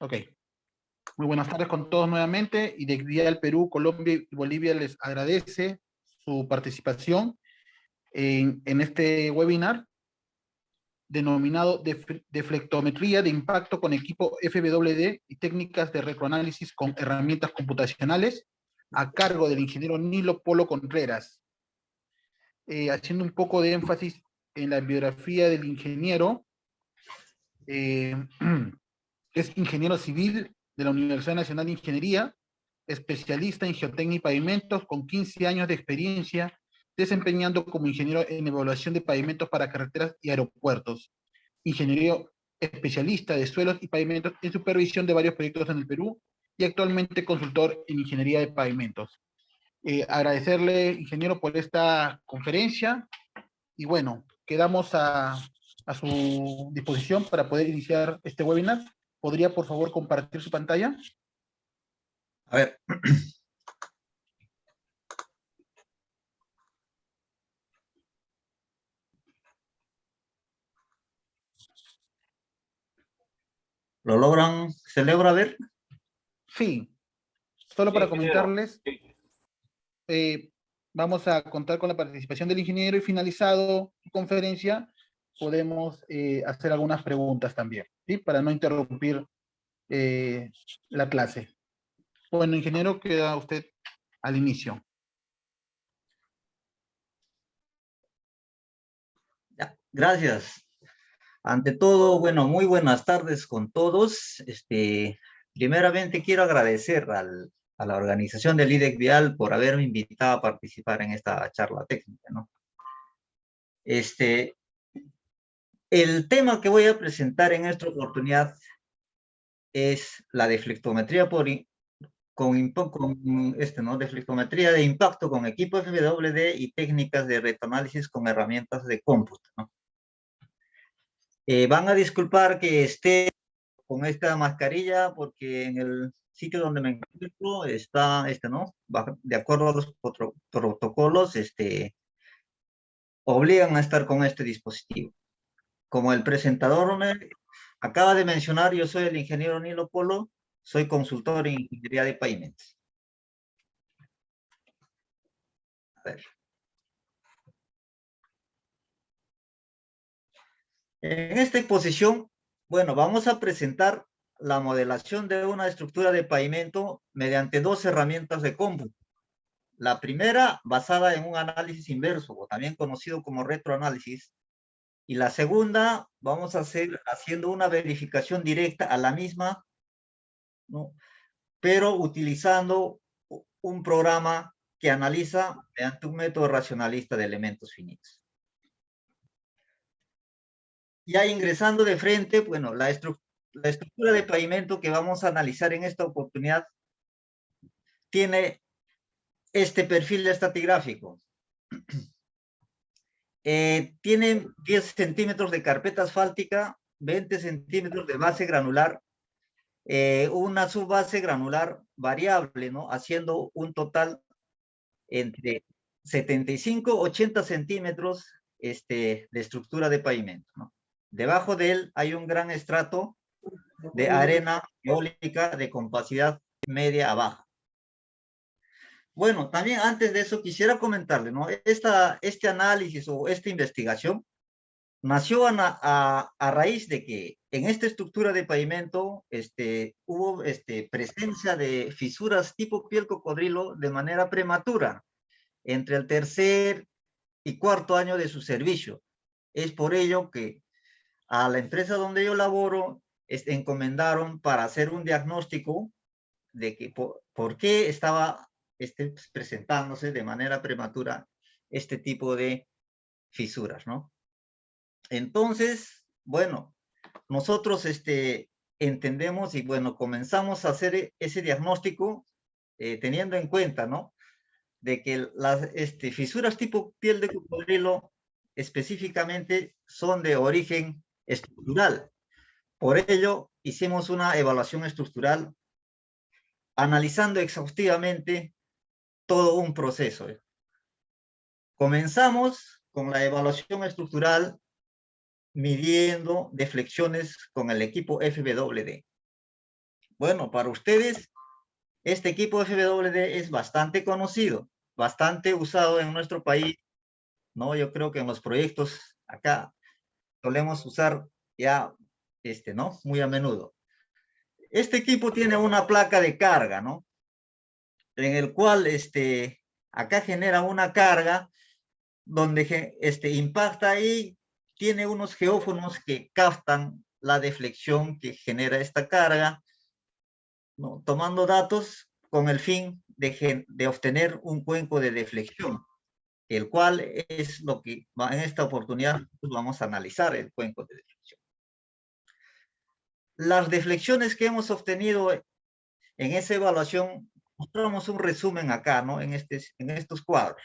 Ok. Muy buenas tardes con todos nuevamente. Y de Vial Perú, Colombia y Bolivia les agradece su participación en este webinar denominado Deflectometría de impacto con equipo FWD y técnicas de retroanálisis con herramientas computacionales, a cargo del ingeniero Nilo Polo Contreras. Haciendo un poco de énfasis en la biografía del ingeniero, es ingeniero civil de la Universidad Nacional de Ingeniería, especialista en geotecnia y pavimentos, con 15 años de experiencia desempeñando como ingeniero en evaluación de pavimentos para carreteras y aeropuertos, ingeniero especialista de suelos y pavimentos en supervisión de varios proyectos en el Perú y actualmente consultor en ingeniería de pavimentos. Agradecerle, ingeniero, por esta conferencia y bueno, quedamos a su disposición para poder iniciar este webinar. ¿Podría, por favor, compartir su pantalla? A ver. ¿Lo logran? ¿Se logra ver? Sí. Solo para comentarles, vamos a contar con la participación del ingeniero y finalizado su conferencia, podemos hacer algunas preguntas también, ¿sí? Para no interrumpir la clase. Bueno, ingeniero, queda usted al inicio. Ya, gracias. Ante todo, bueno, muy buenas tardes con todos. Primeramente quiero agradecer a la organización del IDEC Vial por haberme invitado a participar en esta charla técnica, ¿no? El tema que voy a presentar en esta oportunidad es la deflectometría deflectometría de impacto con equipo FWD y técnicas de retroanálisis con herramientas de cómputo, ¿no? Van a disculpar que esté con esta mascarilla porque en el sitio donde me encuentro está, ¿no? De acuerdo a los protocolos, obligan a estar con este dispositivo. Como el presentador acaba de mencionar, yo soy el ingeniero Nilo Polo, soy consultor en ingeniería de pavimentos. A ver. En esta exposición, bueno, vamos a presentar la modelación de una estructura de pavimento mediante dos herramientas de cómputo. La primera, basada en un análisis inverso, o también conocido como retroanálisis, y la segunda, vamos a hacer haciendo una verificación directa a la misma, ¿no? Pero utilizando un programa que analiza mediante un método racionalista de elementos finitos. Ya ingresando de frente, bueno, la estructura de pavimento que vamos a analizar en esta oportunidad tiene este perfil estratigráfico. Tiene 10 centímetros de carpeta asfáltica, 20 centímetros de base granular, una subbase granular variable, ¿no? Haciendo un total entre 75 80 centímetros de estructura de pavimento, ¿no? Debajo de él hay un gran estrato de arena eólica de compacidad media a baja. Bueno, también antes de eso quisiera comentarle, ¿no? Este análisis o esta investigación nació a raíz de que en esta estructura de pavimento hubo presencia de fisuras tipo piel cocodrilo de manera prematura entre el tercer y cuarto año de su servicio. Es por ello que a la empresa donde yo laboro encomendaron para hacer un diagnóstico de que por qué estaba presentándose de manera prematura este tipo de fisuras, ¿no? Entonces, bueno, nosotros entendemos y bueno, comenzamos a hacer ese diagnóstico teniendo en cuenta, ¿no? De que las fisuras tipo piel de cocodrilo específicamente son de origen estructural. Por ello, hicimos una evaluación estructural analizando exhaustivamente todo un proceso. Comenzamos con la evaluación estructural midiendo deflexiones con el equipo FWD. Bueno, para ustedes, este equipo FWD es bastante conocido, bastante usado en nuestro país, ¿no? Yo creo que en los proyectos acá solemos usar ya, ¿no? Muy a menudo. Este equipo tiene una placa de carga, ¿no? En el cual, acá genera una carga donde, impacta y tiene unos geófonos que captan la deflexión que genera esta carga, ¿no? Tomando datos con el fin de obtener un cuenco de deflexión, el cual es lo que en esta oportunidad vamos a analizar, el cuenco de deflexión. Las deflexiones que hemos obtenido en esa evaluación, mostramos un resumen acá, ¿no? En estos cuadros,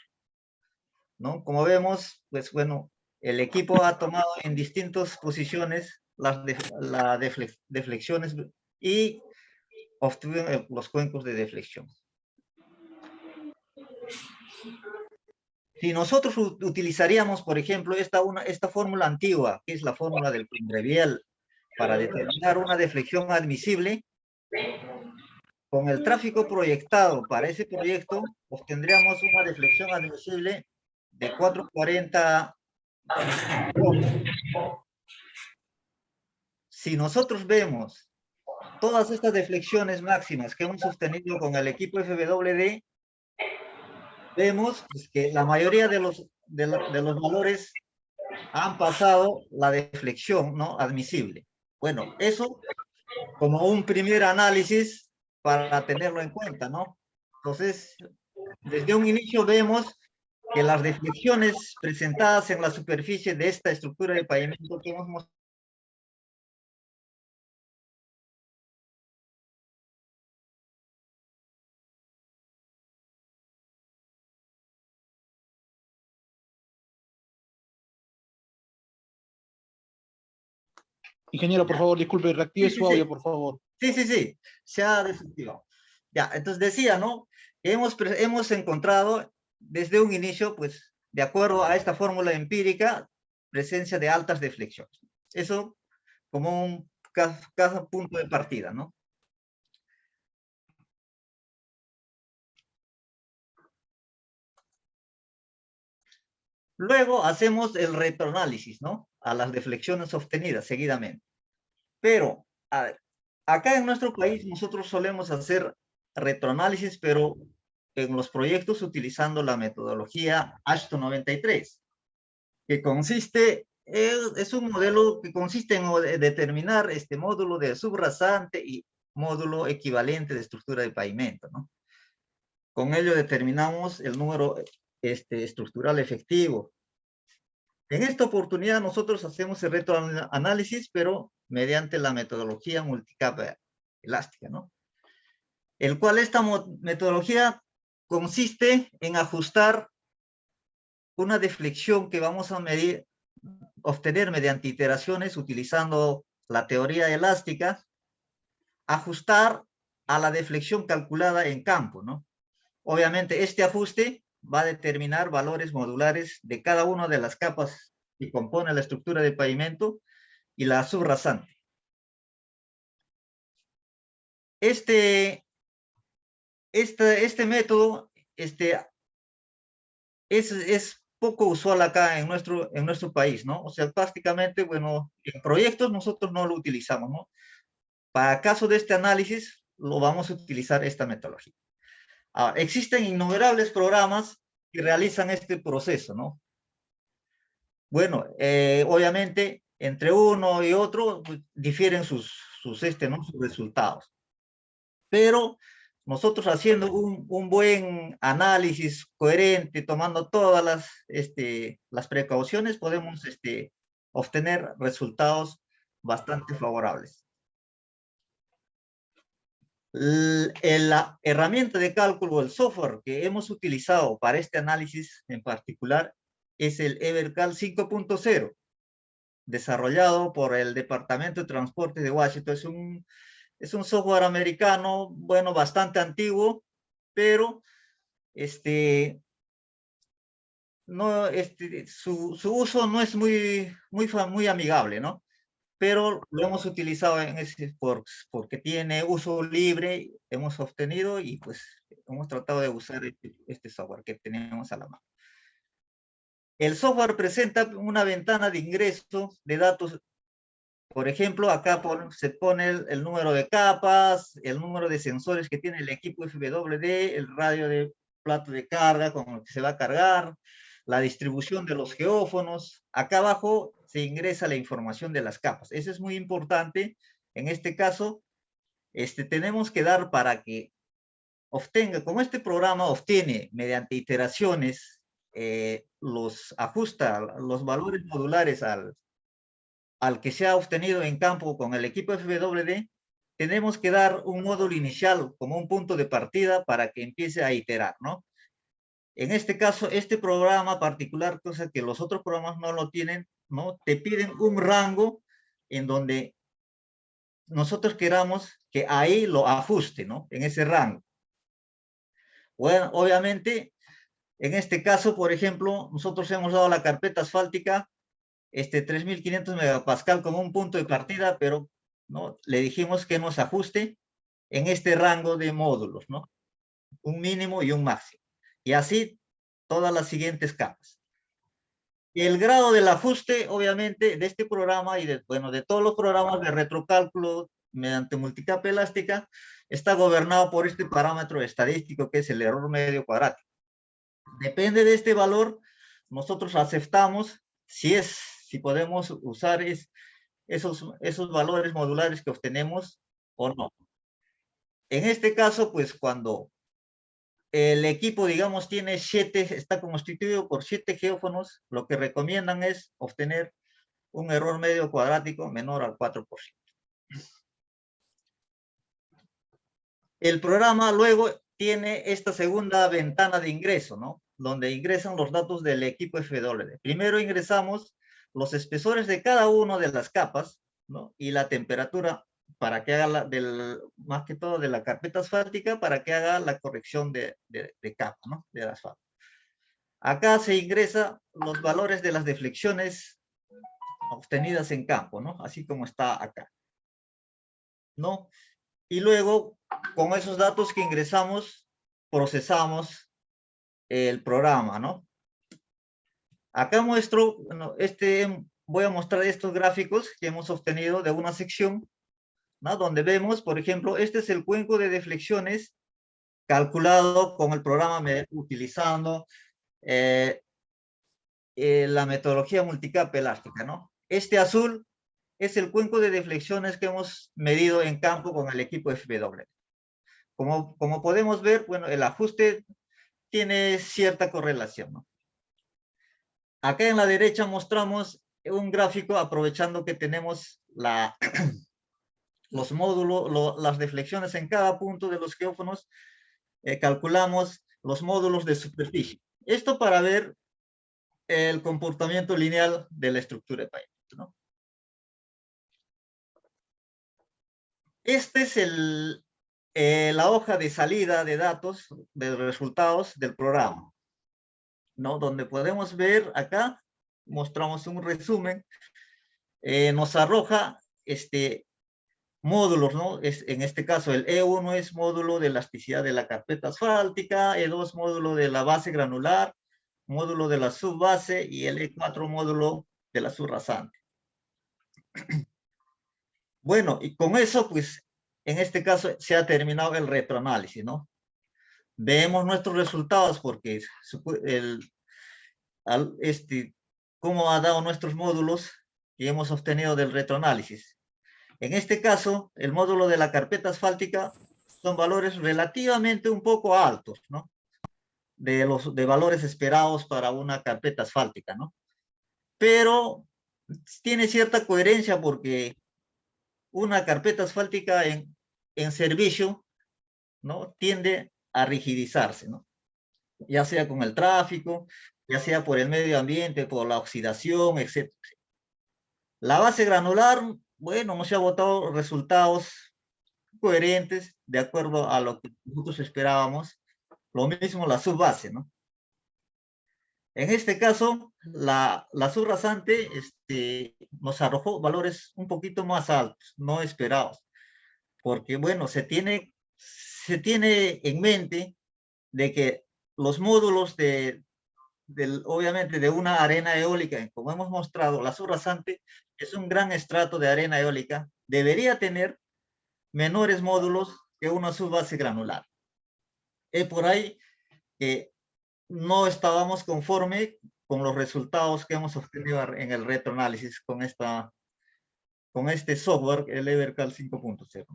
¿no? Como vemos, pues bueno, el equipo ha tomado en distintas posiciones las deflexiones y obtuvieron los cuencos de deflexión. Si nosotros utilizaríamos, por ejemplo, esta fórmula antigua, que es la fórmula del Pinbrevial, para determinar una deflexión admisible, con el tráfico proyectado para ese proyecto, obtendríamos una deflexión admisible de 440 micrones. Si nosotros vemos todas estas deflexiones máximas que hemos obtenido con el equipo FWD, vemos pues, que la mayoría de los valores han pasado la deflexión, ¿no? Admisible. Bueno, eso como un primer análisis para tenerlo en cuenta, ¿no? Entonces, desde un inicio vemos que las deflexiones presentadas en la superficie de esta estructura de pavimento que hemos mostrado Ingeniero, por favor, disculpe, reactive sí, sí, su audio, sí. por favor. Sí, se ha desactivado. Ya, entonces decía, ¿no? Hemos encontrado desde un inicio, pues, de acuerdo a esta fórmula empírica, presencia de altas deflexiones. Eso como un cada punto de partida, ¿no? Luego hacemos el retroanálisis, ¿no? A las deflexiones obtenidas seguidamente. Pero acá en nuestro país nosotros solemos hacer retroanálisis, pero en los proyectos utilizando la metodología ASHTO 93, que consiste, es un modelo que consiste en determinar este módulo de subrasante y módulo equivalente de estructura de pavimento, ¿no? Con ello determinamos el número estructural efectivo. En esta oportunidad nosotros hacemos el retroanálisis, pero mediante la metodología multicapa elástica, ¿no? El cual esta metodología consiste en ajustar una deflexión que vamos a obtener mediante iteraciones utilizando la teoría elástica, ajustar a la deflexión calculada en campo, ¿no? Obviamente este ajuste va a determinar valores modulares de cada una de las capas que compone la estructura de pavimento y la subrasante. Este método es poco usual acá en nuestro país, ¿no? O sea, prácticamente, bueno, en proyectos nosotros no lo utilizamos, ¿no? Para caso de este análisis, lo vamos a utilizar esta metodología. Ahora, existen innumerables programas que realizan este proceso, ¿no? Bueno, obviamente, entre uno y otro pues, difieren sus resultados. Pero nosotros haciendo un buen análisis coherente, tomando todas las precauciones, podemos obtener resultados bastante favorables. La herramienta de cálculo, el software que hemos utilizado para este análisis en particular, es el Evercal 5.0, desarrollado por el Departamento de Transporte de Washington. Es un software americano, bueno, bastante antiguo, pero no, su uso no es muy amigable, ¿no? pero lo hemos utilizado en porque tiene uso libre, hemos obtenido y pues hemos tratado de usar este software que tenemos a la mano. El software presenta una ventana de ingreso de datos. Por ejemplo, acá se pone el número de capas, el número de sensores que tiene el equipo FWD, el radio de plato de carga con el que se va a cargar, la distribución de los geófonos. Acá abajo se ingresa la información de las capas. Eso es muy importante. En este caso, tenemos que dar para que obtenga, como este programa obtiene mediante iteraciones, ajusta los valores modulares al que se ha obtenido en campo con el equipo FWD, tenemos que dar un módulo inicial como un punto de partida para que empiece a iterar, ¿no? En este caso, este programa particular, cosa que los otros programas no lo tienen, ¿no? Te piden un rango en donde nosotros queramos que ahí lo ajuste, ¿no? En ese rango. Bueno, obviamente, en este caso, por ejemplo, nosotros hemos dado la carpeta asfáltica 3.500 megapascal como un punto de partida, pero ¿no? Le dijimos que nos ajuste en este rango de módulos, ¿no? Un mínimo y un máximo. Y así todas las siguientes capas. El grado del ajuste, obviamente, de este programa y de todos los programas de retrocálculo mediante multicapa elástica, está gobernado por este parámetro estadístico que es el error medio cuadrático. Depende de este valor, nosotros aceptamos si podemos usar esos valores modulares que obtenemos o no. En este caso, pues cuando el equipo, digamos, está constituido por 7 geófonos, lo que recomiendan es obtener un error medio cuadrático menor al 4%. El programa luego tiene esta segunda ventana de ingreso, ¿no? Donde ingresan los datos del equipo FWD. Primero ingresamos los espesores de cada una de las capas, ¿no? Y la temperatura para que haga más que todo de la carpeta asfáltica, para que haga la corrección de capa, ¿no? Del asfalto. Acá se ingresa los valores de las deflexiones obtenidas en campo, ¿no? Así como está acá, ¿no? Y luego, con esos datos que ingresamos, procesamos el programa, ¿no? Acá muestro, voy a mostrar estos gráficos que hemos obtenido de una sección, ¿no? Donde vemos, por ejemplo, este es el cuenco de deflexiones calculado con el programa utilizando la metodología multicapa elástica, ¿no? Este azul es el cuenco de deflexiones que hemos medido en campo con el equipo FW. Como podemos ver, bueno, el ajuste tiene cierta correlación, ¿no? Acá en la derecha mostramos un gráfico aprovechando que tenemos los módulos, las deflexiones en cada punto de los geófonos, calculamos los módulos de superficie. Esto para ver el comportamiento lineal de la estructura de pavimento, ¿no? Este es la hoja de salida de datos, de resultados del programa, ¿no? Donde podemos ver acá, mostramos un resumen, nos arroja módulos, ¿no? En este caso, el E1 es módulo de elasticidad de la carpeta asfáltica, E2 módulo de la base granular, módulo de la subbase y el E4 módulo de la subrasante. Bueno, y con eso, pues, en este caso se ha terminado el retroanálisis, ¿no? Vemos nuestros resultados porque cómo ha dado nuestros módulos que hemos obtenido del retroanálisis. En este caso, el módulo de la carpeta asfáltica son valores relativamente un poco altos, ¿no? De valores esperados para una carpeta asfáltica, ¿no? Pero tiene cierta coherencia porque una carpeta asfáltica en servicio, ¿no? Tiende a rigidizarse, ¿no? Ya sea con el tráfico, ya sea por el medio ambiente, por la oxidación, etc. La base granular, bueno, no se ha votado resultados coherentes de acuerdo a lo que nosotros esperábamos. Lo mismo la subbase, ¿no? En este caso, la subrasante nos arrojó valores un poquito más altos, no esperados, porque bueno, se tiene en mente de que los módulos obviamente de una arena eólica, como hemos mostrado, la subrasante es un gran estrato de arena eólica, debería tener menores módulos que una subbase granular. Es por ahí que no estábamos conforme con los resultados que hemos obtenido en el retroanálisis con este software, el Evercal 5.0.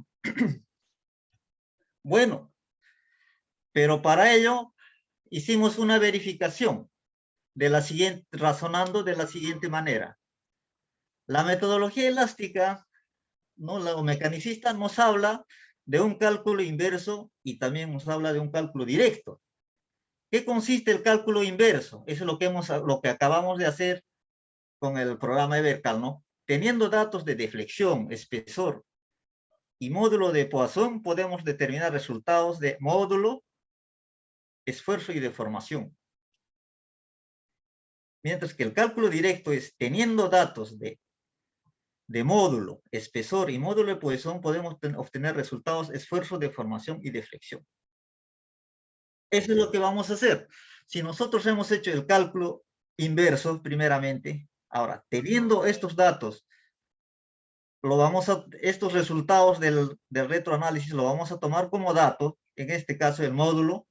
Bueno, pero para ello hicimos una verificación razonando de la siguiente manera. La metodología elástica, ¿no? La mecanicista nos habla de un cálculo inverso y también nos habla de un cálculo directo. ¿Qué consiste el cálculo inverso? Eso es lo que acabamos de hacer con el programa Evercal, ¿no? Teniendo datos de deflexión, espesor y módulo de Poisson, podemos determinar resultados de módulo, esfuerzo y deformación. Mientras que el cálculo directo es teniendo datos de módulo, espesor y módulo de Poisson, podemos obtener resultados, esfuerzo, deformación y deflexión. Eso es lo que vamos a hacer. Si nosotros hemos hecho el cálculo inverso, primeramente, ahora, teniendo estos datos, estos resultados del retroanálisis lo vamos a tomar como dato, en este caso el módulo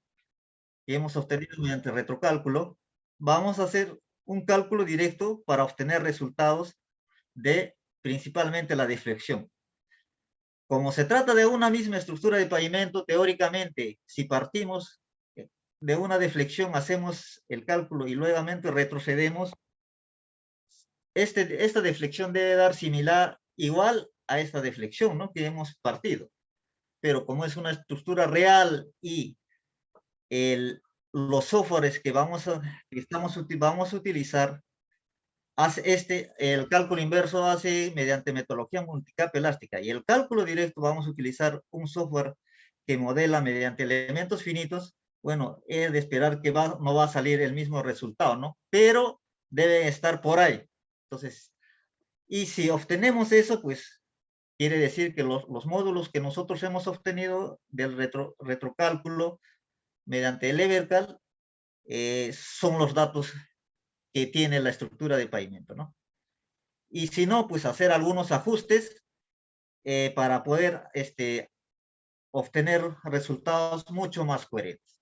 que hemos obtenido mediante retrocálculo, vamos a hacer un cálculo directo para obtener resultados de principalmente la deflexión. Como se trata de una misma estructura de pavimento, teóricamente, si partimos de una deflexión, hacemos el cálculo y luego retrocedemos, esta deflexión debe dar igual a esta deflexión, ¿no? Que hemos partido. Pero como es una estructura real y los softwares que vamos a utilizar, el cálculo inverso hace mediante metodología multicapa elástica, y el cálculo directo vamos a utilizar un software que modela mediante elementos finitos. Bueno, es de esperar que no va a salir el mismo resultado, ¿no? Pero debe estar por ahí. Entonces, y si obtenemos eso, pues quiere decir que los módulos que nosotros hemos obtenido del retrocálculo mediante el Evercal son los datos que tiene la estructura de pavimento, ¿no? Y si no, pues hacer algunos ajustes para poder obtener resultados mucho más coherentes.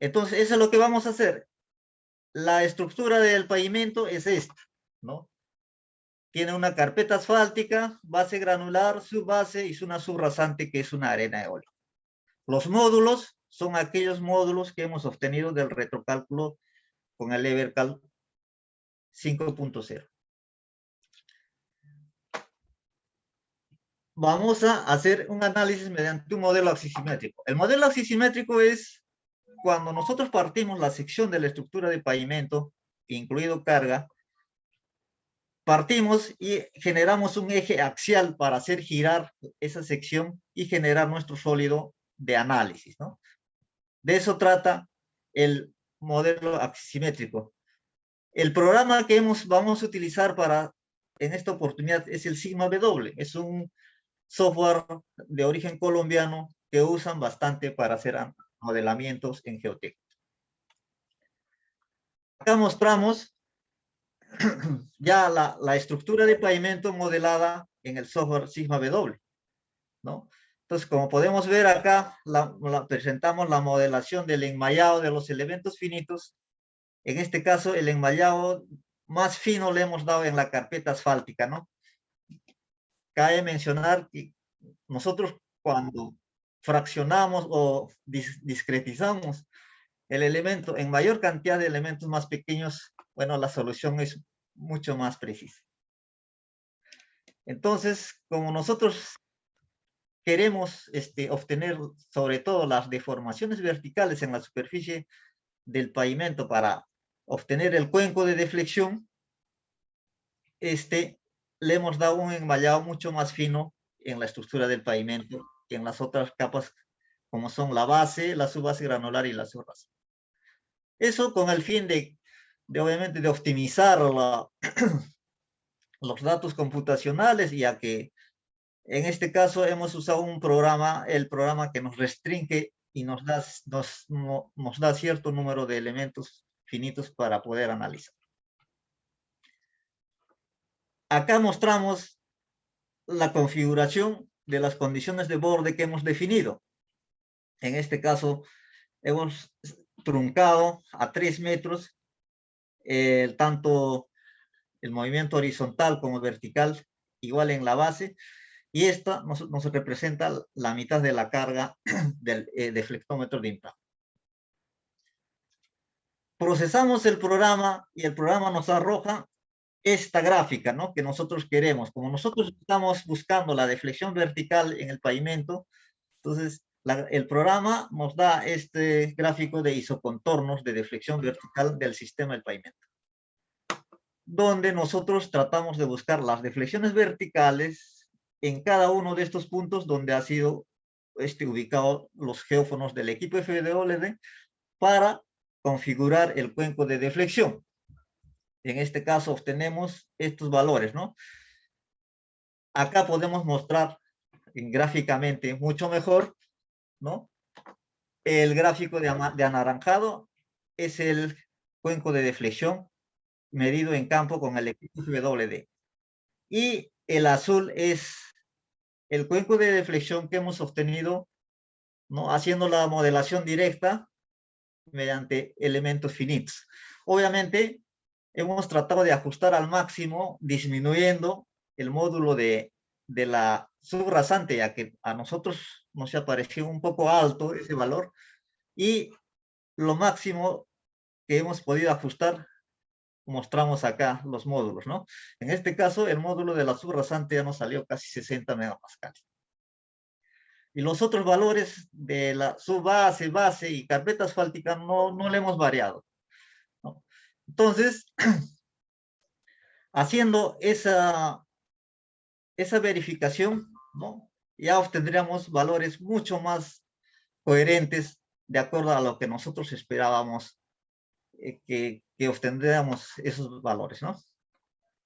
Entonces, eso es lo que vamos a hacer. La estructura del pavimento es esta, ¿no? Tiene una carpeta asfáltica, base granular, subbase y una subrasante que es una arena eólica. Los módulos son aquellos módulos que hemos obtenido del retrocálculo con el Evercal 5.0. Vamos a hacer un análisis mediante un modelo axisimétrico. El modelo axisimétrico es cuando nosotros partimos la sección de la estructura de pavimento, incluido carga, partimos y generamos un eje axial para hacer girar esa sección y generar nuestro sólido de análisis, ¿no? De eso trata el modelo axisimétrico. El programa que vamos a utilizar en esta oportunidad es el Sigma W. Es un software de origen colombiano que usan bastante para hacer modelamientos en geotécnica. Acá mostramos ya la estructura de pavimento modelada en el software Sigma W, ¿no? Entonces, como podemos ver acá, presentamos la modelación del enmallado de los elementos finitos. En este caso, el enmallado más fino le hemos dado en la carpeta asfáltica, ¿no? Cabe mencionar que nosotros cuando fraccionamos o discretizamos el elemento en mayor cantidad de elementos más pequeños, bueno, la solución es mucho más precisa. Entonces, como nosotros queremos obtener sobre todo las deformaciones verticales en la superficie del pavimento para obtener el cuenco de deflexión, le hemos dado un enmallado mucho más fino en la estructura del pavimento que en las otras capas, como son la base, la subbase granular y la subrasante. Eso con el fin de obviamente de optimizar los datos computacionales, ya que en este caso hemos usado un programa, el programa que nos restringe y nos da cierto número de elementos finitos para poder analizar. Acá mostramos la configuración de las condiciones de borde que hemos definido. En este caso, hemos truncado a 3 metros tanto el movimiento horizontal como vertical, igual en la base, y esta nos representa la mitad de la carga del deflectómetro de impacto. Procesamos el programa y el programa nos arroja esta gráfica, ¿no?, que nosotros queremos. Como nosotros estamos buscando la deflexión vertical en el pavimento, entonces el programa nos da este gráfico de isocontornos de deflexión vertical del sistema del pavimento, donde nosotros tratamos de buscar las deflexiones verticales en cada uno de estos puntos donde ha sido ubicado los geófonos del equipo FWD para configurar el cuenco de deflexión. En este caso obtenemos estos valores, ¿no? Acá podemos mostrar gráficamente mucho mejor, ¿no? El gráfico de anaranjado es el cuenco de deflexión medido en campo con el equipo FWD. Y el azul es el cuenco de deflexión que hemos obtenido, ¿no?, haciendo la modelación directa mediante elementos finitos. Obviamente, hemos tratado de ajustar al máximo, disminuyendo el módulo de la subrasante, ya que a nosotros nos ha parecido un poco alto ese valor, y lo máximo que hemos podido ajustar, mostramos acá los módulos, ¿no? En este caso, el módulo de la subrasante ya nos salió casi 60 megapascales. Y los otros valores de la subbase, base y carpeta asfáltica no le hemos variado, ¿no? Entonces, haciendo esa verificación, ¿no?, ya obtendríamos valores mucho más coherentes de acuerdo a lo que nosotros esperábamos que obtendríamos esos valores, ¿no?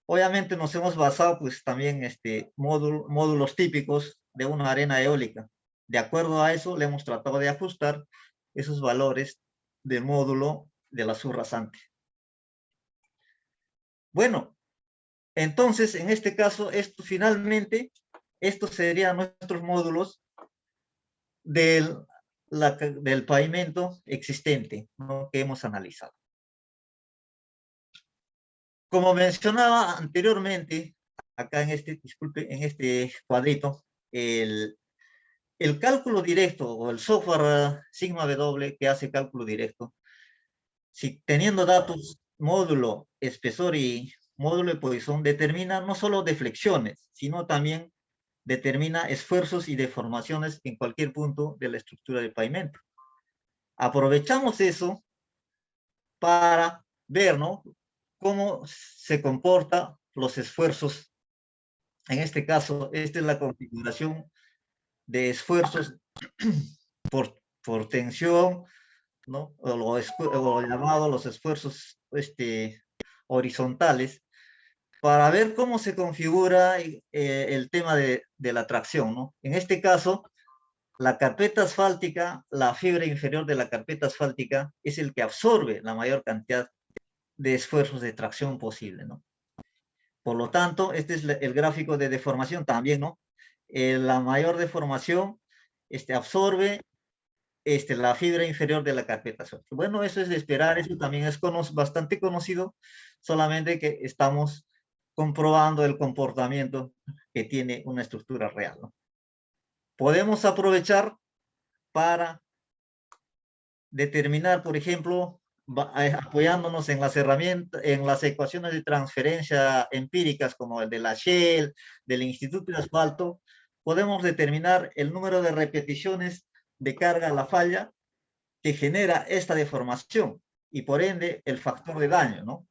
Obviamente nos hemos basado pues también módulos típicos de una arena eólica. De acuerdo a eso, le hemos tratado de ajustar esos valores del módulo de la subrasante. Bueno, entonces, en este caso, finalmente, estos serían nuestros módulos del pavimento existente, ¿no?, que hemos analizado. Como mencionaba anteriormente, acá en este cuadrito, el cálculo directo o el software Sigma W que hace cálculo directo, si teniendo datos módulo, espesor y módulo de posición, determina no solo deflexiones, sino también determina esfuerzos y deformaciones en cualquier punto de la estructura del pavimento. Aprovechamos eso para ver, ¿no?, cómo se comportan los esfuerzos. En este caso, esta es la configuración de esfuerzos por tensión, ¿no?, o llamado los esfuerzos horizontales, para ver cómo se configura el tema de la tracción, ¿no? En este caso, la carpeta asfáltica, la fibra inferior de la carpeta asfáltica es el que absorbe la mayor cantidad de esfuerzos de tracción posible, ¿no? Por lo tanto, este es el gráfico de deformación también, ¿no? La mayor deformación absorbe la fibra inferior de la carpeta asfáltica. Bueno, eso es de esperar, eso también es bastante conocido, solamente que estamos comprobando el comportamiento que tiene una estructura real, ¿no? Podemos aprovechar para determinar, por ejemplo, apoyándonos en las herramientas, en las ecuaciones de transferencia empíricas como el de la Shell, del Instituto de Asfalto, podemos determinar el número de repeticiones de carga a la falla que genera esta deformación y por ende el factor de daño, ¿no?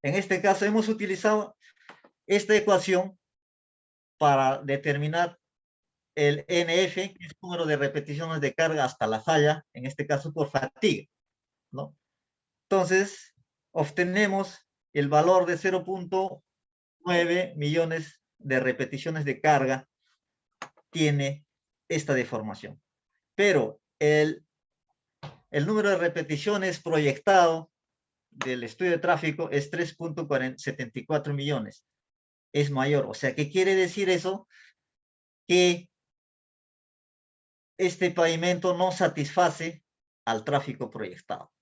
En este caso hemos utilizado esta ecuación para determinar el NF, que es el número de repeticiones de carga hasta la falla, en este caso por fatiga, ¿no? Entonces, obtenemos el valor de 0.9 millones de repeticiones de carga tiene esta deformación. Pero el número de repeticiones proyectado del estudio de tráfico es 3.74 millones. Es mayor. O sea, ¿qué quiere decir eso? Que este pavimento no satisface al tráfico proyectado.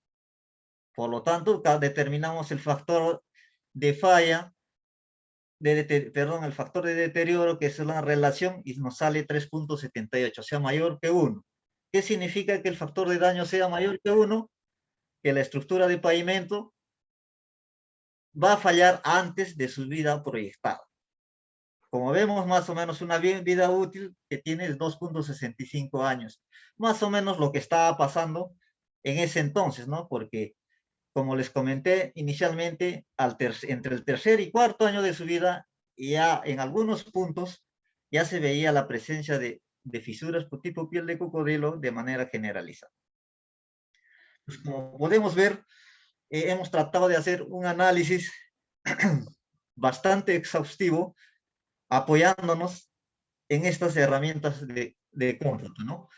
Por lo tanto, determinamos el factor de falla, el factor de deterioro, que es la relación, y nos sale 3.78, o sea, mayor que 1. ¿Qué significa que el factor de daño sea mayor que 1? Que la estructura de pavimento va a fallar antes de su vida proyectada. Como vemos, más o menos una vida útil que tiene 2.65 años. Más o menos lo que estaba pasando en ese entonces, ¿no? Porque, como les comenté inicialmente, entre el tercer y cuarto año de su vida, ya en algunos puntos ya se veía la presencia de fisuras por tipo piel de cocodrilo de manera generalizada. Pues como podemos ver, hemos tratado de hacer un análisis bastante exhaustivo, apoyándonos en estas herramientas de cómputo, ¿no?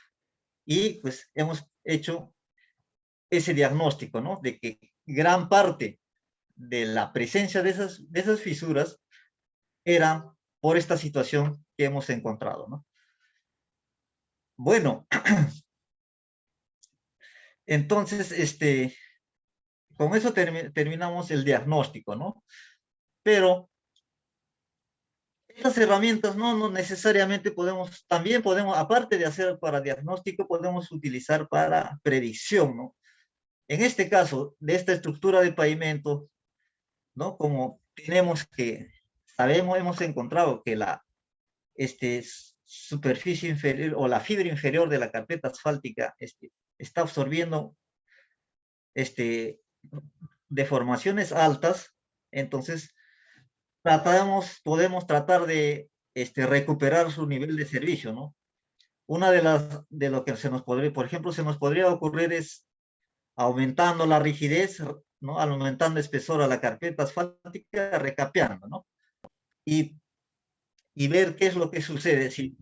Y pues hemos hecho ese diagnóstico, ¿no? De que gran parte de la presencia de esas fisuras era por esta situación que hemos encontrado, ¿no? Bueno, entonces, con eso terminamos el diagnóstico, ¿no? Pero estas herramientas no necesariamente también podemos, aparte de hacer para diagnóstico, podemos utilizar para predicción, ¿no? En este caso, de esta estructura de pavimento, ¿no? Como hemos encontrado que la superficie inferior o la fibra inferior de la carpeta asfáltica está absorbiendo deformaciones altas, entonces podemos tratar de recuperar su nivel de servicio, ¿no? Una de lo que por ejemplo, se nos podría ocurrir es aumentando la rigidez, ¿no? Aumentando espesor a la carpeta asfáltica, recapeando, ¿no? Y ver qué es lo que sucede, si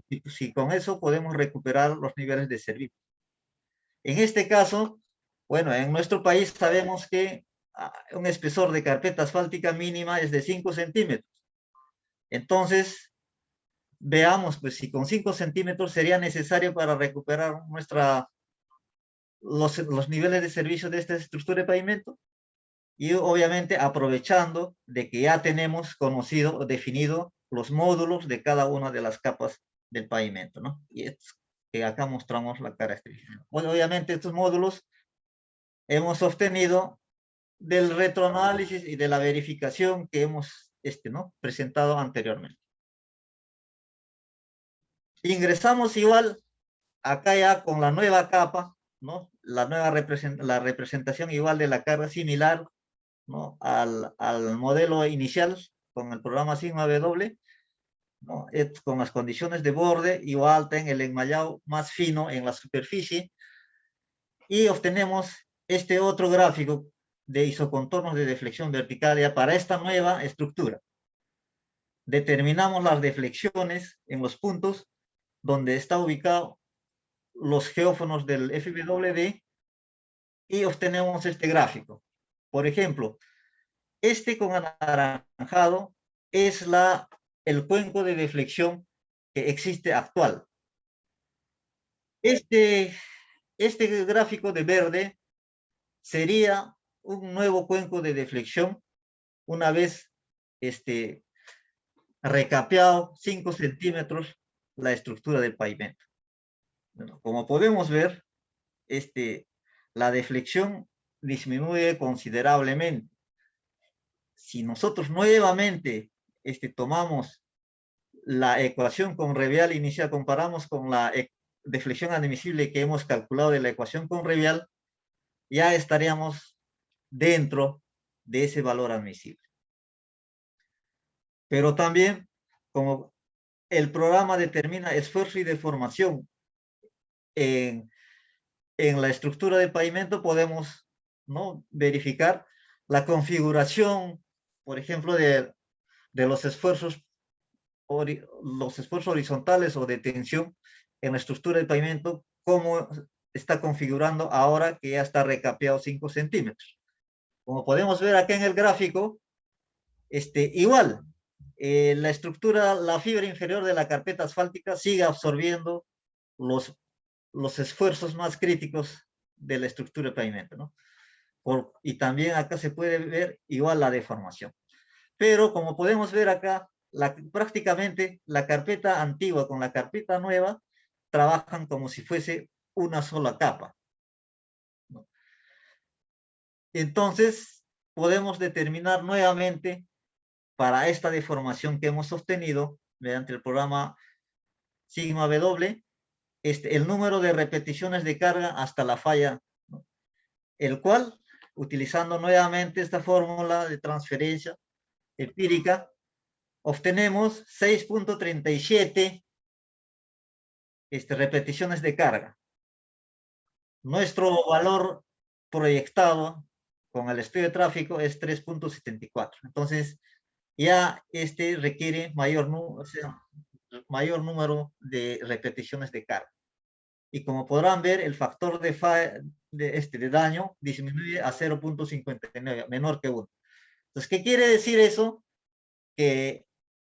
con eso podemos recuperar los niveles de servicio. En este caso, bueno, en nuestro país sabemos que un espesor de carpeta asfáltica mínima es de 5 centímetros. Entonces, veamos pues si con 5 centímetros sería necesario para recuperar los niveles de servicio de esta estructura de pavimento. Y obviamente aprovechando de que ya tenemos conocido o definido los módulos de cada una de las capas del pavimento, ¿no? Y es que acá mostramos la característica. Bueno, obviamente estos módulos hemos obtenido del retroanálisis y de la verificación que hemos presentado anteriormente. Ingresamos igual acá ya con la nueva capa, ¿no? La representación igual de la carga similar, ¿no? al modelo inicial con el programa Sigma W, ¿no? Con las condiciones de borde igual en el enmayado más fino en la superficie, y obtenemos este otro gráfico de isocontornos de deflexión vertical ya para esta nueva estructura. Determinamos las deflexiones en los puntos donde está ubicado los geófonos del FWD y obtenemos este gráfico. Por ejemplo, con anaranjado es el cuenco de deflexión que existe actual. Este gráfico de verde sería un nuevo cuenco de deflexión una vez recapeado 5 centímetros la estructura del pavimento. Bueno, como podemos ver, la deflexión disminuye considerablemente. Si nosotros nuevamente tomamos la ecuación con Revial inicial, comparamos con la deflexión admisible que hemos calculado de la ecuación con Revial, ya estaríamos dentro de ese valor admisible. Pero también, como el programa determina esfuerzo y deformación en la estructura de pavimento, podemos, ¿no?, verificar la configuración, por ejemplo, de los esfuerzos horizontales o de tensión en la estructura del pavimento, cómo está configurando ahora que ya está recapeado 5 centímetros. Como podemos ver acá en el gráfico, igual, la estructura, la fibra inferior de la carpeta asfáltica sigue absorbiendo los esfuerzos más críticos de la estructura del pavimento, ¿no? Y también acá se puede ver igual la deformación. Pero como podemos ver acá, prácticamente la carpeta antigua con la carpeta nueva trabajan como si fuese una sola capa, ¿no? Entonces, podemos determinar nuevamente para esta deformación que hemos obtenido mediante el programa Sigma W, el número de repeticiones de carga hasta la falla, ¿no? El cual, utilizando nuevamente esta fórmula de transferencia empírica, obtenemos 6.37 repeticiones de carga. Nuestro valor proyectado con el estudio de tráfico es 3.74. Entonces, ya requiere mayor número de repeticiones de carga. Y como podrán ver, el factor de daño disminuye a 0.59, menor que 1. Entonces, ¿qué quiere decir eso? Que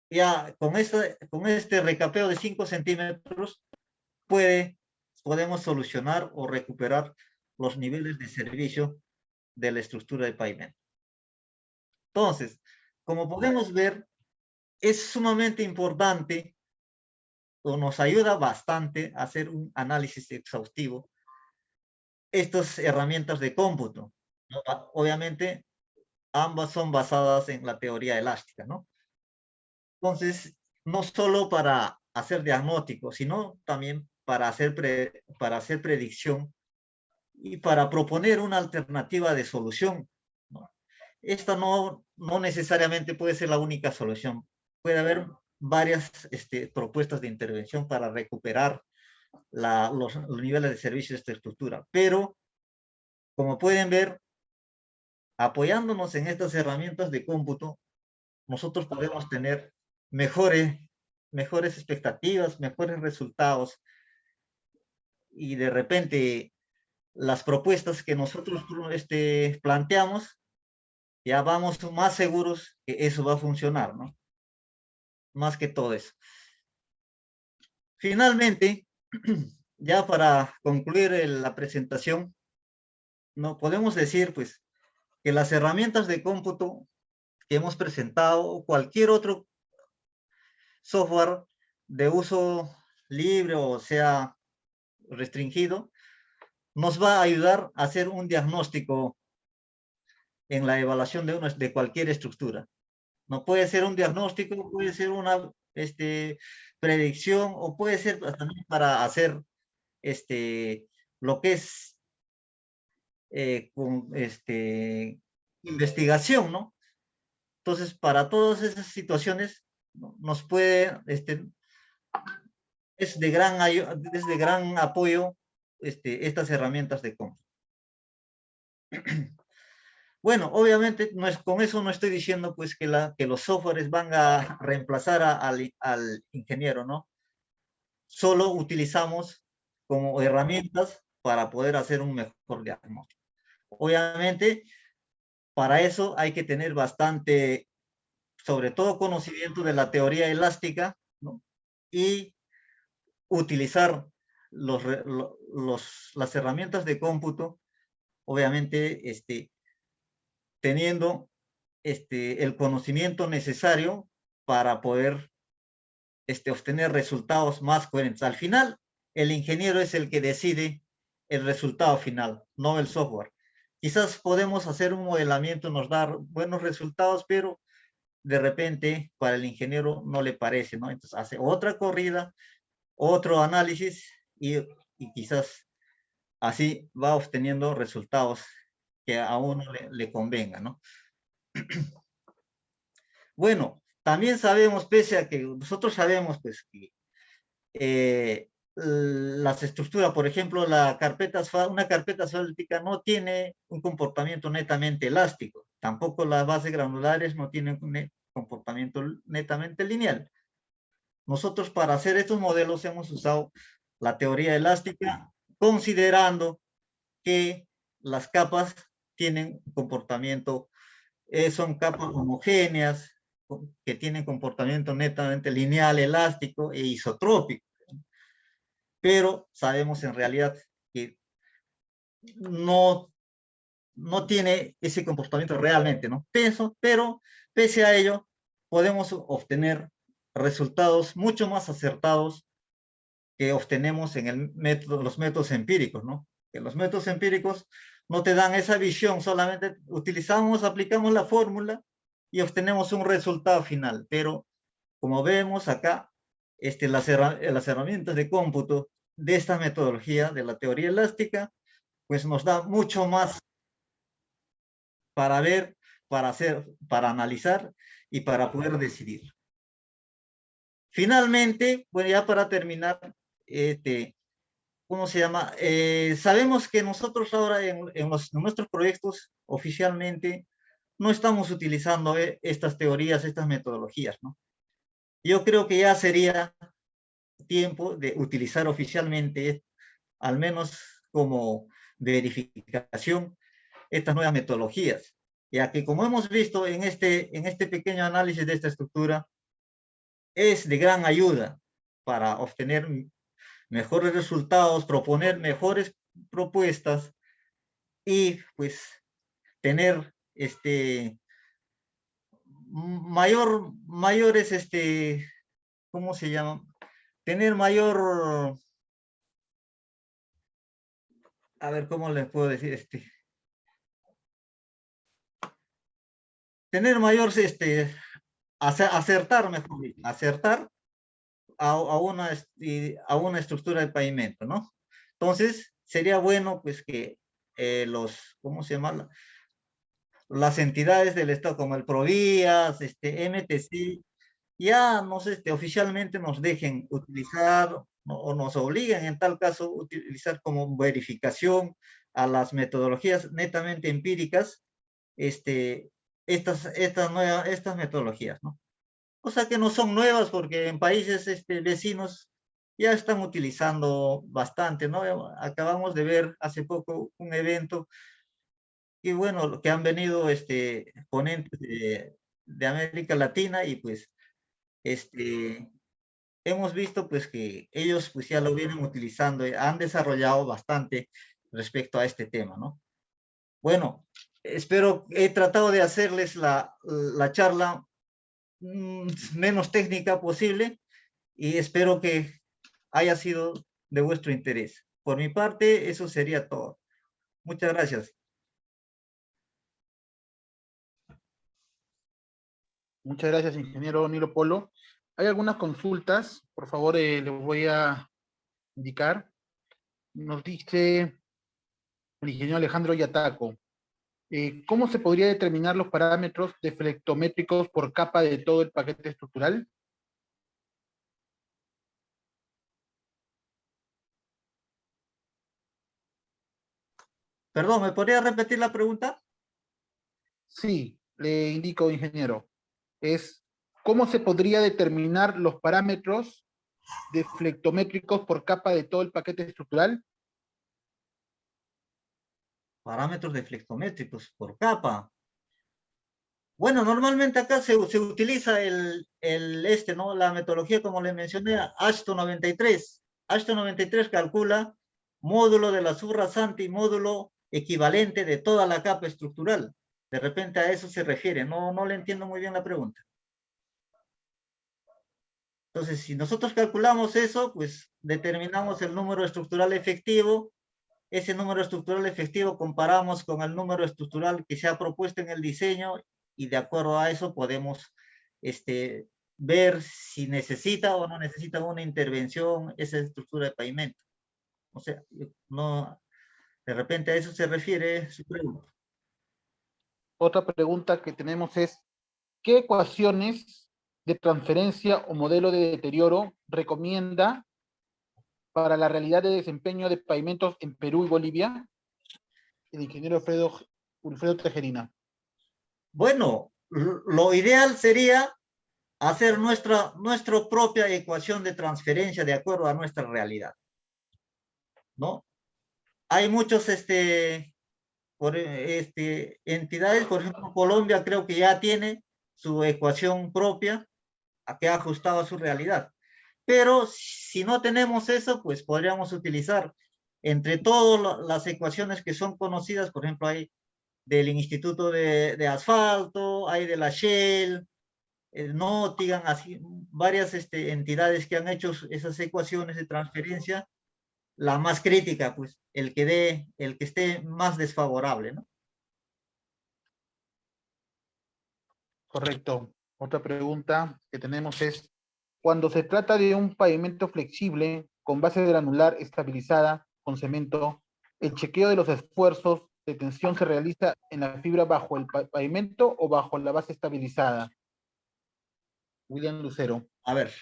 ya con este recapeo de 5 centímetros podemos solucionar o recuperar los niveles de servicio de la estructura de pavimento. Entonces, como podemos ver, es sumamente importante o nos ayuda bastante a hacer un análisis exhaustivo estas herramientas de cómputo, ¿no? Obviamente, ambas son basadas en la teoría elástica, ¿no? Entonces, no solo para hacer diagnóstico, sino también para hacer predicción y para proponer una alternativa de solución, ¿no? Esta no necesariamente puede ser la única solución. Puede haber varias propuestas de intervención para recuperar los niveles de servicio de esta estructura. Pero, como pueden ver, apoyándonos en estas herramientas de cómputo, nosotros podemos tener mejores expectativas, mejores resultados, y de repente las propuestas que nosotros planteamos, ya vamos más seguros que eso va a funcionar, ¿no? Más que todo eso. Finalmente, ya para concluir la presentación, no podemos decir, pues, que las herramientas de cómputo que hemos presentado, o cualquier otro software de uso libre o sea restringido, nos va a ayudar a hacer un diagnóstico en la evaluación de cualquier estructura. No puede ser un diagnóstico, puede ser una predicción, o puede ser también para hacer lo que es investigación, ¿no? Entonces, para todas esas situaciones, nos puede, es de gran apoyo estas herramientas de cómputo. Bueno, obviamente con eso no estoy diciendo pues que los softwares van a reemplazar al ingeniero, ¿no? Solo utilizamos como herramientas para poder hacer un mejor diagnóstico. Obviamente, para eso hay que tener bastante, sobre todo, conocimiento de la teoría elástica, ¿no? Y utilizar las herramientas de cómputo, obviamente, teniendo el conocimiento necesario para poder obtener resultados más coherentes. Al final, el ingeniero es el que decide el resultado final, no el software. Quizás podemos hacer un modelamiento, nos dar buenos resultados, pero de repente para el ingeniero no le parece, ¿no? Entonces hace otra corrida, otro análisis y quizás así va obteniendo resultados que a uno le convenga, ¿no? Bueno, también sabemos, pese a que nosotros sabemos pues que las estructuras, por ejemplo, una carpeta asfáltica no tiene un comportamiento netamente elástico. Tampoco las bases granulares no tienen un comportamiento netamente lineal. Nosotros para hacer estos modelos hemos usado la teoría elástica, considerando que las capas tienen comportamiento, son capas homogéneas, que tienen comportamiento netamente lineal, elástico e isotrópico. Pero sabemos en realidad que no, no tiene ese comportamiento realmente, ¿no? Pero pese a ello, podemos obtener resultados mucho más acertados que obtenemos en el método, los métodos empíricos, ¿no? Que los métodos empíricos no te dan esa visión, solamente utilizamos, aplicamos la fórmula y obtenemos un resultado final. Pero como vemos acá, las herramientas de cómputo de esta metodología de la teoría elástica, pues nos da mucho más para ver, para hacer, para analizar y para poder decidir. Finalmente, bueno, ya para terminar, ¿cómo se llama? Sabemos que nosotros ahora en nuestros proyectos oficialmente no estamos utilizando estas teorías, estas metodologías, ¿no? Yo creo que ya sería tiempo de utilizar oficialmente, al menos como verificación, estas nuevas metodologías, ya que como hemos visto en este pequeño análisis de esta estructura, es de gran ayuda para obtener mejores resultados, proponer mejores propuestas y pues tener mayores, ¿cómo se llama? Tener mayor, a ver, ¿cómo les puedo decir? Tener mayor, acertar, mejor dicho, acertar a una estructura de pavimento, ¿no? Entonces, sería bueno, pues, que ¿cómo se llama? Las entidades del Estado, como el Provías, MTC, ya oficialmente nos dejen utilizar o nos obliguen, en tal caso, utilizar como verificación a las metodologías netamente empíricas, estas metodologías, ¿no? O sea que no son nuevas porque en países vecinos ya están utilizando bastante, ¿no? Acabamos de ver hace poco un evento y bueno, que han venido ponentes de América Latina y pues hemos visto pues que ellos pues ya lo vienen utilizando, han desarrollado bastante respecto a este tema, ¿no? Bueno, he tratado de hacerles la charla menos técnica posible y espero que haya sido de vuestro interés. Por mi parte, eso sería todo. Muchas gracias. Muchas gracias, ingeniero Nilo Polo. Hay algunas consultas, por favor, les voy a indicar. Nos dice el ingeniero Alejandro Yataco. ¿Cómo se podría determinar los parámetros deflectométricos por capa de todo el paquete estructural? Perdón, ¿me podría repetir la pregunta? Sí, le indico, ingeniero. ¿Cómo se podría determinar los parámetros deflectométricos por capa de todo el paquete estructural? Parámetros deflectométricos por capa. Bueno, normalmente acá se utiliza ¿no? La metodología, como le mencioné, Ashton 93. Ashton 93 calcula módulo de la subrasante y módulo equivalente de toda la capa estructural. De repente a eso se refiere. No le entiendo muy bien la pregunta. Entonces, si nosotros calculamos eso, pues determinamos el número estructural efectivo. Ese número estructural efectivo comparamos con el número estructural que se ha propuesto en el diseño y de acuerdo a eso podemos ver si necesita o no necesita una intervención esa estructura de pavimento. O sea, no, de repente a eso se refiere su pregunta. Otra pregunta que tenemos es, ¿qué ecuaciones de transferencia o modelo de deterioro recomienda para la realidad de desempeño de pavimentos en Perú y Bolivia? El ingeniero Wilfredo Tejerina. Bueno, lo ideal sería hacer nuestra propia ecuación de transferencia de acuerdo a nuestra realidad, ¿no? Hay muchos entidades, por ejemplo, Colombia creo que ya tiene su ecuación propia que ha ajustado a su realidad. Pero si no tenemos eso, pues podríamos utilizar entre todas las ecuaciones que son conocidas, por ejemplo, hay del Instituto de Asfalto, hay de la Shell, el Nottingham, así, varias entidades que han hecho esas ecuaciones de transferencia, la más crítica, pues, el que esté más desfavorable, ¿no? Correcto. Otra pregunta que tenemos es, cuando se trata de un pavimento flexible con base granular estabilizada con cemento, ¿el chequeo de los esfuerzos de tensión se realiza en la fibra bajo el pavimento o bajo la base estabilizada? William Lucero. A ver,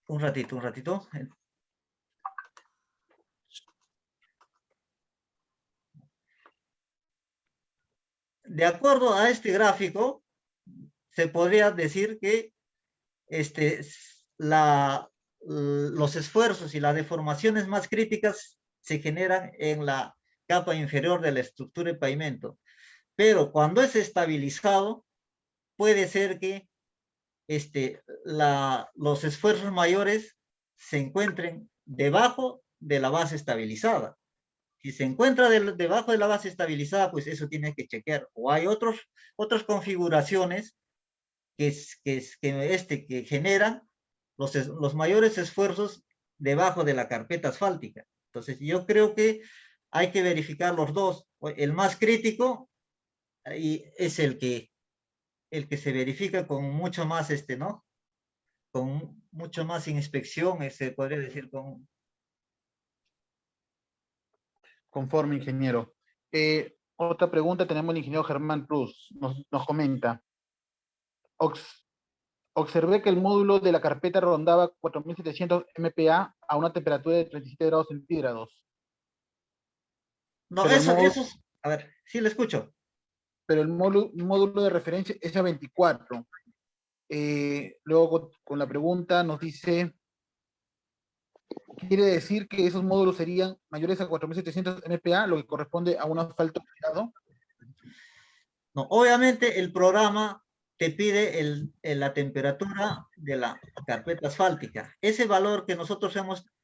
un ratito, un ratito. De acuerdo a este gráfico, se podría decir que los esfuerzos y las deformaciones más críticas se generan en la capa inferior de la estructura de pavimento. Pero cuando es estabilizado, puede ser que los esfuerzos mayores se encuentren debajo de la base estabilizada. Si se encuentra debajo de la base estabilizada, pues eso tiene que chequear. O hay otras configuraciones que generan los mayores esfuerzos debajo de la carpeta asfáltica. Entonces, yo creo que hay que verificar los dos. El más crítico y es el que se verifica con mucho más, ¿no? Con mucho más inspección, se podría decir, Conforme, ingeniero. Otra pregunta tenemos el ingeniero Germán Cruz. Nos comenta. Observé que el módulo de la carpeta rondaba 4700 MPa a una temperatura de 37 grados centígrados. No, Pero el módulo, a ver, sí lo escucho. pero el módulo de referencia es a 24. Luego con la pregunta nos dice, quiere decir que esos módulos serían mayores a 4700 MPa, lo que corresponde a un asfalto oxidado. No, obviamente el programa te pide la temperatura de la carpeta asfáltica. Ese valor que nosotros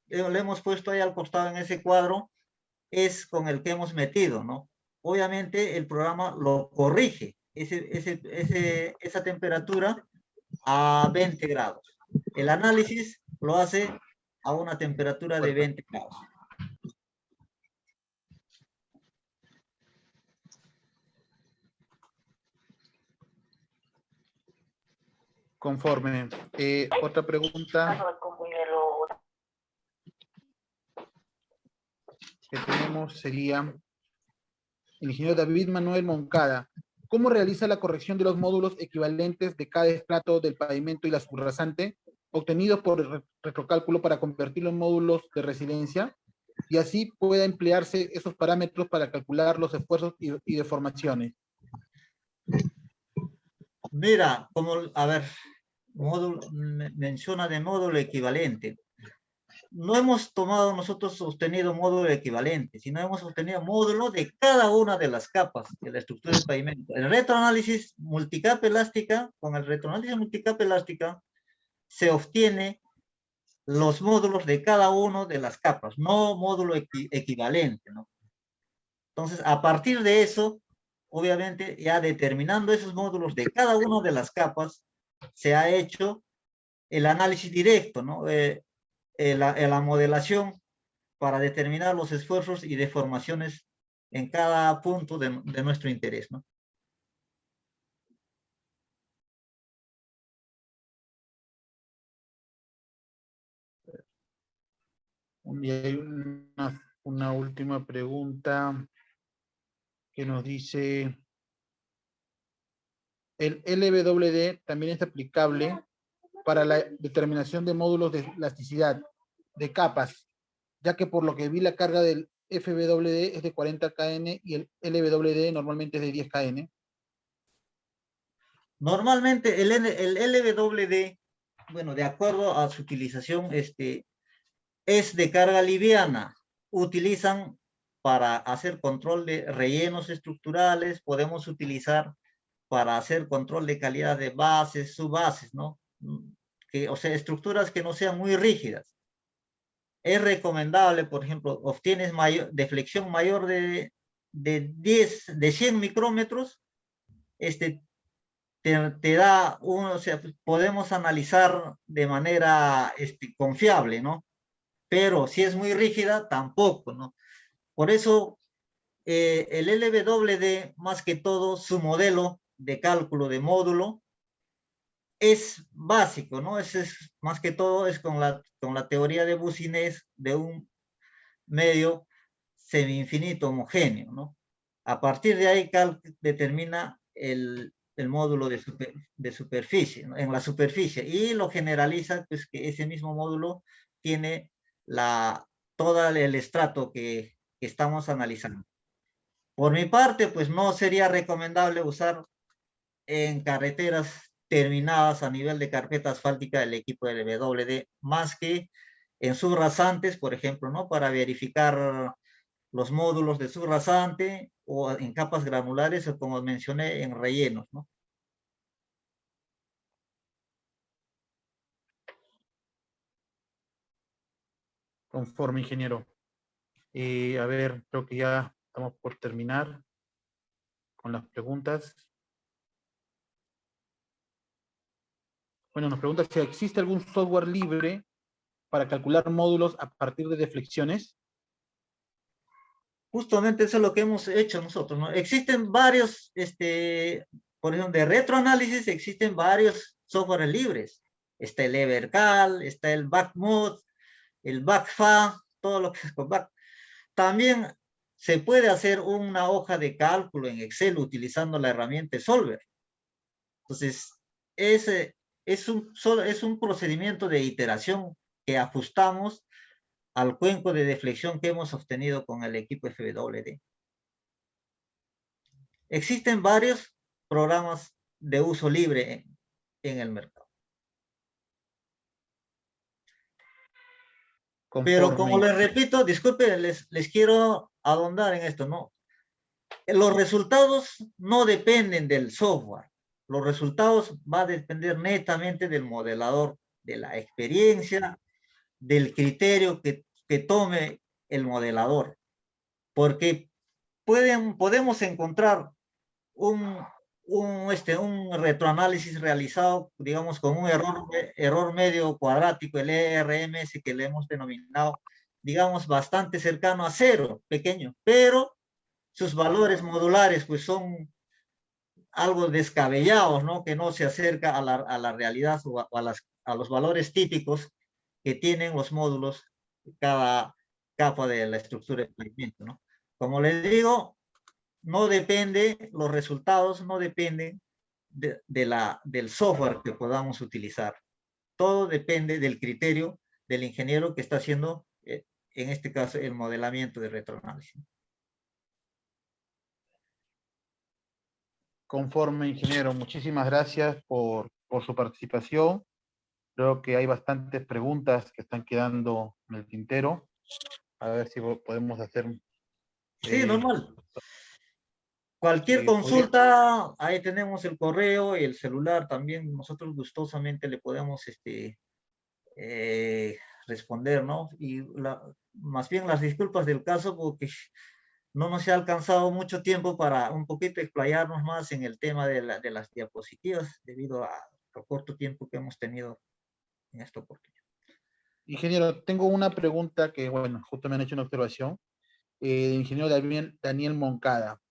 le hemos puesto ahí al costado en ese cuadro es con el que hemos metido, ¿no? Obviamente el programa lo corrige, esa temperatura a 20 grados. El análisis lo hace a una temperatura de 20 grados. Conforme. Otra pregunta que tenemos sería, el ingeniero David Manuel Moncada, ¿cómo realiza la corrección de los módulos equivalentes de cada estrato del pavimento y la subrasante, obtenidos por el retrocálculo para convertirlos en módulos de residencia? Y así pueda emplearse esos parámetros para calcular los esfuerzos y deformaciones. Mira, a ver, menciona de módulo equivalente. No hemos tomado nosotros sostenido módulo equivalente, sino hemos sostenido módulo de cada una de las capas de la estructura del pavimento. El retroanálisis multicapa elástica, con el retroanálisis multicapa elástica, se obtiene los módulos de cada una de las capas, no módulo equivalente, ¿no? Entonces, a partir de eso, obviamente, ya determinando esos módulos de cada una de las capas, se ha hecho el análisis directo, ¿no? La modelación para determinar los esfuerzos y deformaciones en cada punto de nuestro interés, ¿no? Y hay una última pregunta que nos dice, ¿el LWD también es aplicable para la determinación de módulos de elasticidad de capas, ya que por lo que vi la carga del FWD es de 40 kN y el LWD normalmente es de 10 kN? Normalmente el LWD, bueno, de acuerdo a su utilización, es de carga liviana. Utilizan para hacer control de rellenos estructurales, podemos utilizar para hacer control de calidad de bases, subbases, ¿no? O sea, estructuras que no sean muy rígidas. Es recomendable, por ejemplo, obtienes deflexión mayor de 100 micrómetros, te da o sea, podemos analizar de manera confiable, ¿no? Pero si es muy rígida, tampoco, ¿no? Por eso, el LWD, más que todo, su modelo de cálculo de módulo es básico, ¿no? Más que todo es con la teoría de Boussinesq de un medio semi-infinito homogéneo, ¿no? A partir de ahí, determina el módulo de superficie, ¿no? En la superficie, y lo generaliza, pues que ese mismo módulo tiene todo el estrato que estamos analizando. Por mi parte, pues no sería recomendable usar en carreteras terminadas a nivel de carpeta asfáltica el equipo de WD, más que en subrasantes, por ejemplo, ¿no? Para verificar los módulos de subrasante o en capas granulares o, como mencioné, en rellenos, ¿no? Conforme, ingeniero. A ver, creo que ya estamos por terminar con las preguntas. Bueno, nos pregunta si existe algún software libre para calcular módulos a partir de deflexiones. Justamente eso es lo que hemos hecho nosotros, ¿no? Existen varios, por ejemplo, de retroanálisis existen varios softwares libres. Está el Evercal, está el BackMod, el BackFA, todo lo que es con Back. También se puede hacer una hoja de cálculo en Excel utilizando la herramienta Solver. Entonces, ese es un procedimiento de iteración que ajustamos al cuenco de deflexión que hemos obtenido con el equipo FWD. Existen varios programas de uso libre en el mercado. Pero como Conforme. les repito, disculpen, les quiero ahondar en esto, ¿no? Los resultados no dependen del software. Los resultados van a depender netamente del modelador, de la experiencia, del criterio que tome el modelador. Porque podemos encontrar un retroanálisis realizado, digamos, con un error medio cuadrático, el ERMS, que le hemos denominado, digamos, bastante cercano a cero, pequeño, pero sus valores modulares pues son algo descabellados, ¿no? Que no se acerca a la realidad o a los valores típicos que tienen los módulos de cada capa de la estructura de pavimento, ¿no? Como les digo, no depende, los resultados no dependen del software que podamos utilizar. Todo depende del criterio del ingeniero que está haciendo, en este caso, el modelamiento de retroanálisis. Conforme, ingeniero, muchísimas gracias por su participación. Creo que hay bastantes preguntas que están quedando en el tintero. A ver si podemos hacer... Sí, normal. Cualquier podría... consulta, ahí tenemos el correo y el celular también. Nosotros gustosamente le podemos responder, ¿no? Y más bien las disculpas del caso porque no nos ha alcanzado mucho tiempo para un poquito explayarnos más en el tema de las diapositivas debido al corto tiempo que hemos tenido en esta oportunidad. Ingeniero, tengo una pregunta que, bueno, justo me han hecho una observación. Ingeniero Daniel Moncada.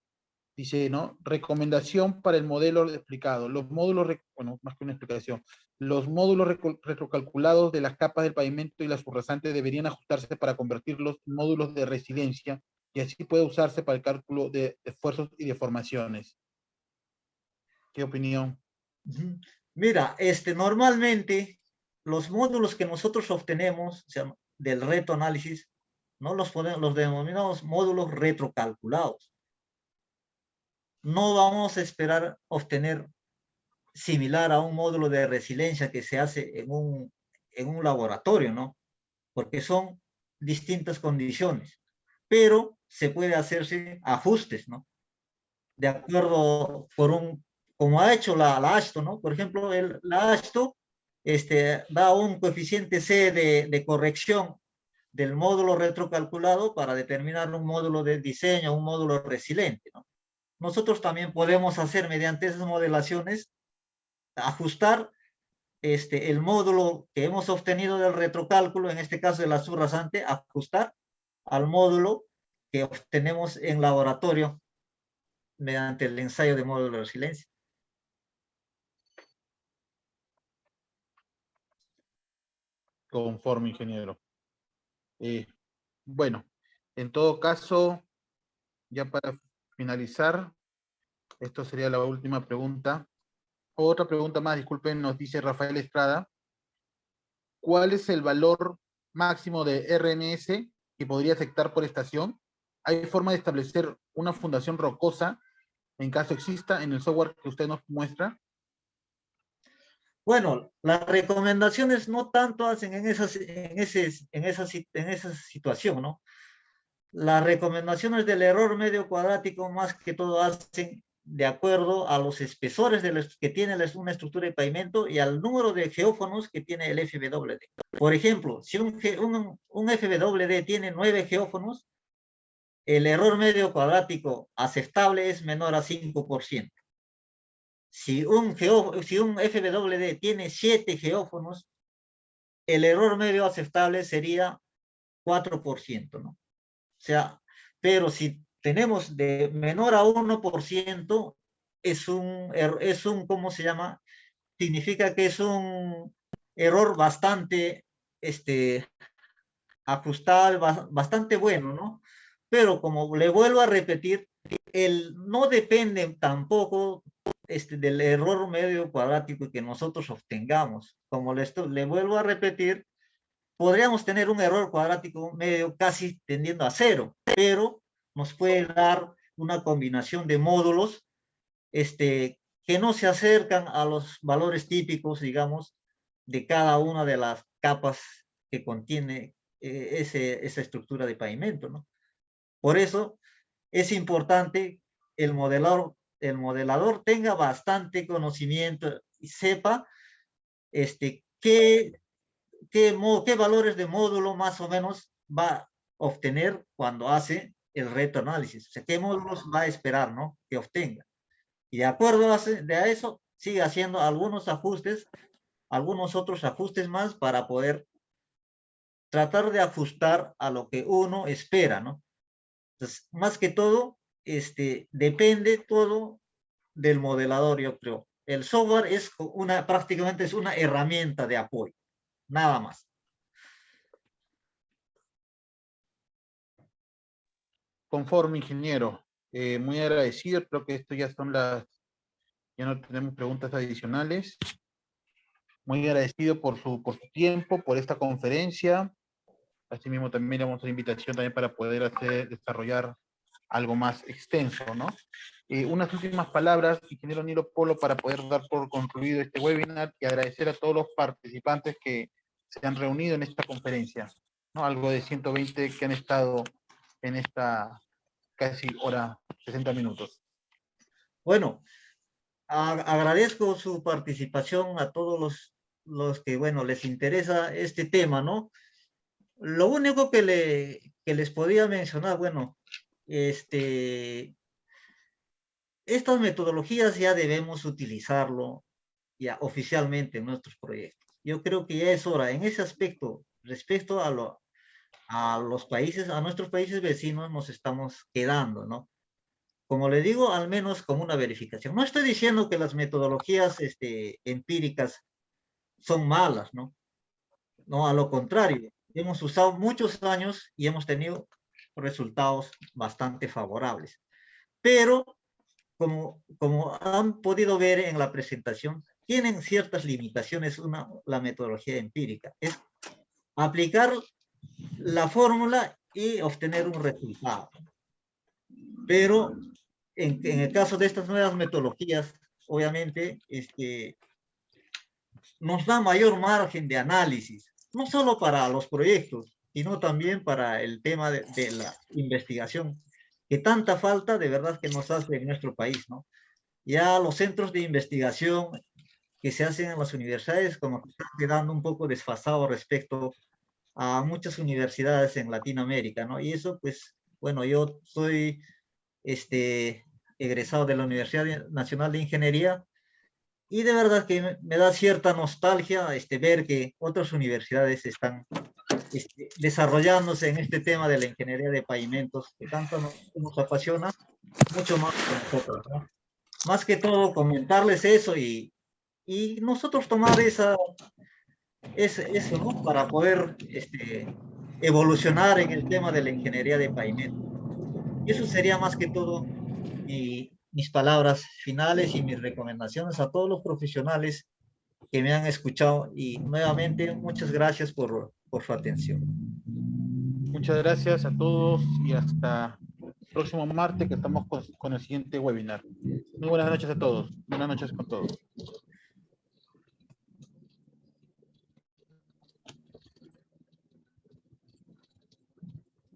Dice, ¿no? Recomendación para el modelo explicado. Los módulos, bueno, más que una explicación, los módulos retrocalculados de las capas del pavimento y las subrasantes deberían ajustarse para convertirlos en módulos de resiliencia y así puede usarse para el cálculo de esfuerzos y deformaciones. ¿Qué opinión? Mira, normalmente los módulos que nosotros obtenemos, o sea, del reto análisis, ¿no? Los denominados módulos retrocalculados. No vamos a esperar obtener similar a un módulo de resiliencia que se hace en un laboratorio, ¿no? Porque son distintas condiciones, pero se puede hacerse ajustes, ¿no? De acuerdo como ha hecho la AASHTO, ¿no? Por ejemplo, la AASHTO da un coeficiente C de corrección del módulo retrocalculado para determinar un módulo de diseño, un módulo resiliente, ¿no? Nosotros también podemos hacer mediante esas modelaciones, ajustar el módulo que hemos obtenido del retrocálculo, en este caso de la subrasante, ajustar al módulo que obtenemos en laboratorio mediante el ensayo de módulo de resiliencia. Conforme, ingeniero. Bueno, en todo caso, ya para finalizar, esto sería la última pregunta. Otra pregunta más, disculpen, nos dice Rafael Estrada. ¿Cuál es el valor máximo de RMS que podría afectar por estación? ¿Hay forma de establecer una fundación rocosa en caso exista en el software que usted nos muestra? Bueno, las recomendaciones no tanto hacen en esa situación, ¿no? Las recomendaciones del error medio cuadrático más que todo hacen de acuerdo a los espesores que tiene una estructura de pavimento y al número de geófonos que tiene el FWD. Por ejemplo, si un FWD tiene 9 geófonos, el error medio cuadrático aceptable es menor a 5%. Si un FWD tiene 7 geófonos, el error medio aceptable sería 4%, ¿no? O sea, pero si tenemos de menor a 1%, ¿cómo se llama? Significa que es un error bastante ajustable, bastante bueno, ¿no? Pero como le vuelvo a repetir, no depende tampoco del error medio cuadrático que nosotros obtengamos. Como le vuelvo a repetir, podríamos tener un error cuadrático medio casi tendiendo a 0, pero nos puede dar una combinación de módulos que no se acercan a los valores típicos, digamos, de cada una de las capas que contiene esa estructura de pavimento, ¿no? Por eso es importante el modelador tenga bastante conocimiento y sepa qué valores de módulo más o menos va a obtener cuando hace el reto análisis. O sea, qué módulos va a esperar, ¿no? Que obtenga. Y de acuerdo a eso, sigue haciendo algunos otros ajustes más para poder tratar de ajustar a lo que uno espera, ¿no? Entonces, más que todo, depende todo del modelador, yo creo. El software prácticamente es una herramienta de apoyo, nada más. Conforme, ingeniero. Muy agradecido. Creo que esto ya ya no tenemos preguntas adicionales. Muy agradecido por su tiempo, por esta conferencia. Asimismo, también le damos una invitación también para poder desarrollar algo más extenso, ¿no? Unas últimas palabras, ingeniero Nilo Polo, para poder dar por concluido este webinar y agradecer a todos los participantes que se han reunido en esta conferencia, ¿no? Algo de 120 que han estado en esta casi hora, 60 minutos. Bueno, agradezco su participación a todos los que, bueno, les interesa este tema, ¿no? Lo único que les podía mencionar, bueno, estas metodologías ya debemos utilizarlo ya oficialmente en nuestros proyectos. Yo creo que ya es hora, en ese aspecto, respecto a nuestros países vecinos, nos estamos quedando, ¿no? Como le digo, al menos como una verificación. No estoy diciendo que las metodologías empíricas son malas, ¿no? No, a lo contrario, hemos usado muchos años y hemos tenido resultados bastante favorables. Pero, como han podido ver en la presentación, tienen ciertas limitaciones la metodología empírica. Es aplicar la fórmula y obtener un resultado. Pero en el caso de estas nuevas metodologías, obviamente, nos da mayor margen de análisis, no solo para los proyectos, sino también para el tema de la investigación, que tanta falta de verdad que nos hace en nuestro país, ¿no? Ya los centros de investigación que se hacen en las universidades como que están quedando un poco desfasados respecto a muchas universidades en Latinoamérica, ¿no? Y eso, pues, bueno, yo soy egresado de la Universidad Nacional de Ingeniería y de verdad que me da cierta nostalgia ver que otras universidades están desarrollándose en este tema de la ingeniería de pavimentos, que tanto nos apasiona, mucho más que nosotros, ¿no? Más que todo comentarles eso y nosotros tomar eso, ¿no? Para poder evolucionar en el tema de la ingeniería de pavimentos. Y eso sería más que todo mis palabras finales y mis recomendaciones a todos los profesionales que me han escuchado. Y nuevamente, muchas gracias por su atención. Muchas gracias a todos y hasta el próximo martes que estamos con el siguiente webinar. Muy buenas noches a todos. Buenas noches con todos.